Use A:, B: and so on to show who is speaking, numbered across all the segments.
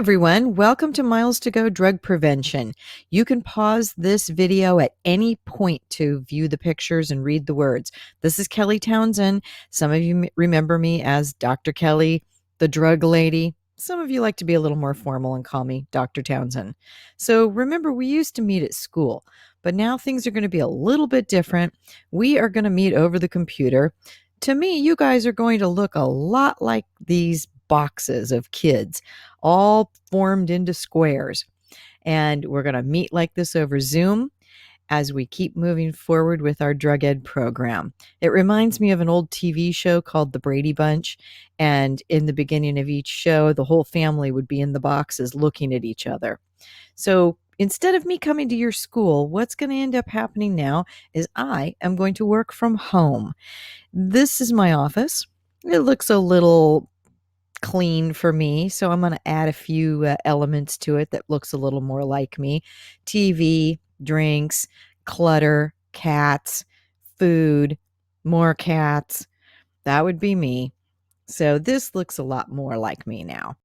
A: everyone, welcome to Miles to Go Drug Prevention. You can pause this video at any point to view the pictures and read the words. This is Kelly Townsend. Some of you remember me as Dr. Kelly, the drug lady. Some of you like to be a little more formal and call me Dr. Townsend. So remember, we used to meet at school, but now things are going to be a little bit different. We are going to meet over the computer. To me, you guys are going to look a lot like these boxes of kids, all formed into squares. And we're going to meet like this over Zoom as we keep moving forward with our drug ed program. It reminds me of an old TV show called The Brady Bunch. And in the beginning of each show, the whole family would be in the boxes looking at each other. So instead of me coming to your school, what's going to end up happening now is I am going to work from home. This is my office. It looks a little clean for me, so I'm going to add a few elements to it that looks a little more like me. TV, drinks, clutter, cats, food, more cats. That would be me. So this looks a lot more like me now.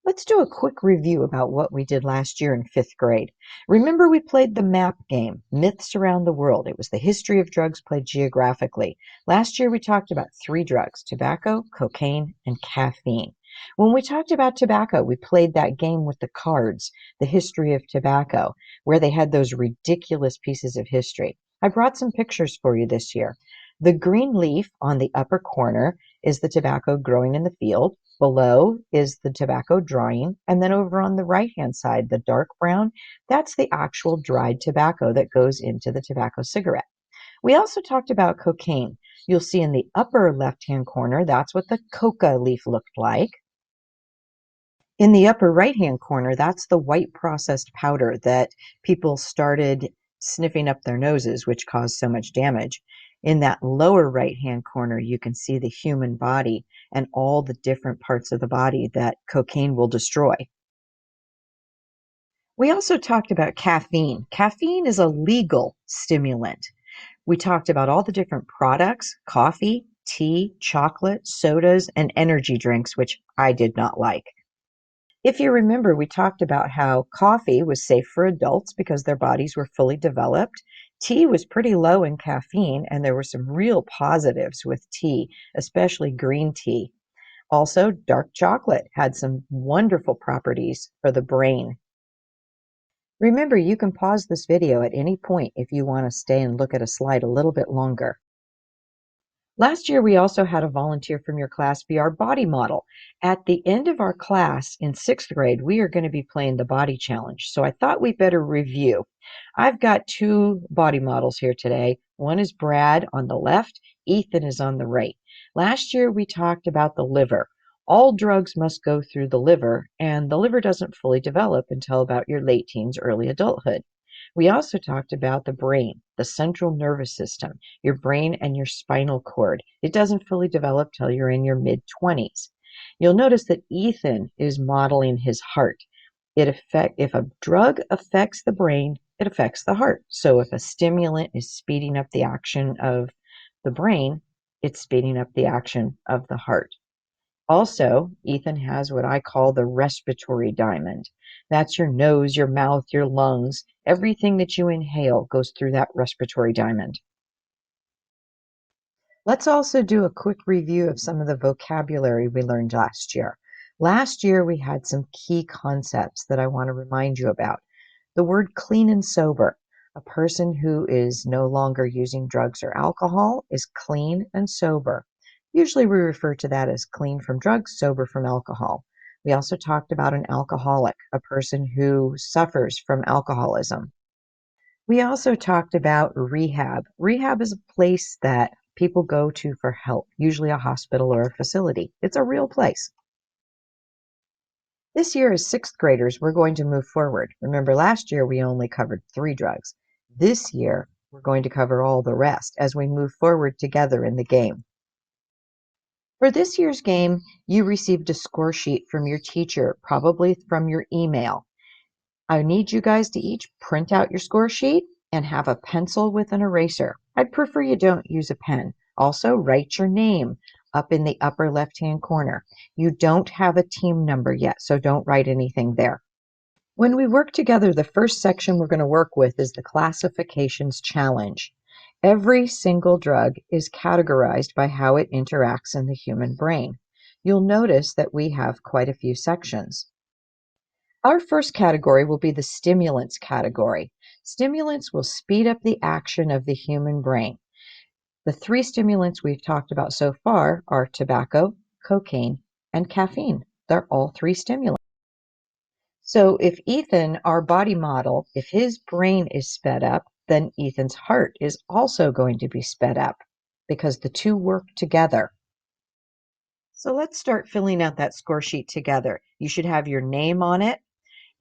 A: Let's do a quick review about what we did last year in 5th grade. Remember, we played the map game, Myths Around the World. It was the history of drugs played geographically. Last year, we talked about 3 drugs, tobacco, cocaine, and caffeine. When we talked about tobacco, we played that game with the cards, the history of tobacco, where they had those ridiculous pieces of history. I brought some pictures for you this year. The green leaf on the upper corner is the tobacco growing in the field. Below is the tobacco drying, and then over on the right-hand side, the dark brown, that's the actual dried tobacco that goes into the tobacco cigarette. We also talked about cocaine. You'll see in the upper left-hand corner, that's what the coca leaf looked like. In the upper right-hand corner, that's the white processed powder that people started sniffing up their noses, which caused so much damage. In that lower right-hand corner, you can see the human body and all the different parts of the body that cocaine will destroy. We also talked about caffeine. Caffeine is a legal stimulant. We talked about all the different products, coffee, tea, chocolate, sodas, and energy drinks, which I did not like. If you remember, we talked about how coffee was safe for adults because their bodies were fully developed. Tea was pretty low in caffeine, and there were some real positives with tea, especially green tea. Also, dark chocolate had some wonderful properties for the brain. Remember, you can pause this video at any point if you want to stay and look at a slide a little bit longer. Last year, we also had a volunteer from your class be our body model. At the end of our class in 6th grade, we are going to be playing the body challenge. So I thought we better review. I've got 2 body models here today. One is Brad on the left, Ethan is on the right. Last year, we talked about the liver. All drugs must go through the liver, and the liver doesn't fully develop until about your late teens, early adulthood. We also talked about the brain, the central nervous system, your brain and your spinal cord. It doesn't fully develop till you're in your mid-20s. You'll notice that Ethan is modeling his heart. If a drug affects the brain, it affects the heart. So if a stimulant is speeding up the action of the brain, it's speeding up the action of the heart. Also, Ethan has what I call the respiratory diamond. That's your nose, your mouth, your lungs. Everything that you inhale goes through that respiratory diamond. Let's also do a quick review of some of the vocabulary we learned last year. Last year, we had some key concepts that I want to remind you about. The word clean and sober. A person who is no longer using drugs or alcohol is clean and sober. Usually we refer to that as clean from drugs, sober from alcohol. We also talked about an alcoholic, a person who suffers from alcoholism. We also talked about rehab. Rehab is a place that people go to for help, usually a hospital or a facility. It's a real place. This year, as 6th graders, we're going to move forward. Remember, last year we only covered 3 drugs. This year, we're going to cover all the rest as we move forward together in the game. For this year's game, you received a score sheet from your teacher, probably from your email. I need you guys to each print out your score sheet and have a pencil with an eraser. I'd prefer you don't use a pen. Also, write your name up in the upper left-hand corner. You don't have a team number yet, so don't write anything there. When we work together, the first section we're going to work with is the classifications challenge. Every single drug is categorized by how it interacts in the human brain. You'll notice that we have quite a few sections. Our first category will be the stimulants category. Stimulants will speed up the action of the human brain. The three stimulants we've talked about so far are tobacco, cocaine, and caffeine. They're all three stimulants. So if Ethan, our body model, if his brain is sped up, then Ethan's heart is also going to be sped up because the two work together. So let's start filling out that score sheet together. You should have your name on it.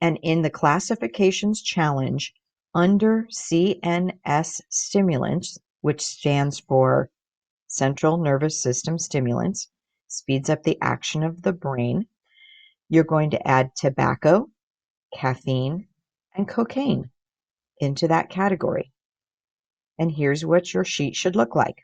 A: And in the classifications challenge, under CNS stimulants, which stands for central nervous system stimulants, speeds up the action of the brain, you're going to add tobacco, caffeine, and cocaine into that category. And here's what your sheet should look like.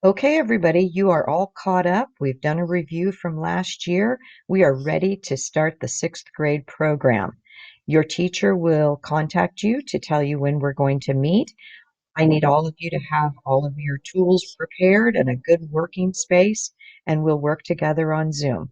A: Okay, everybody, you are all caught up. We've done a review from last year. We are ready to start the 6th grade program. Your teacher will contact you to tell you when we're going to meet. I need all of you to have all of your tools prepared and a good working space, and we'll work together on Zoom.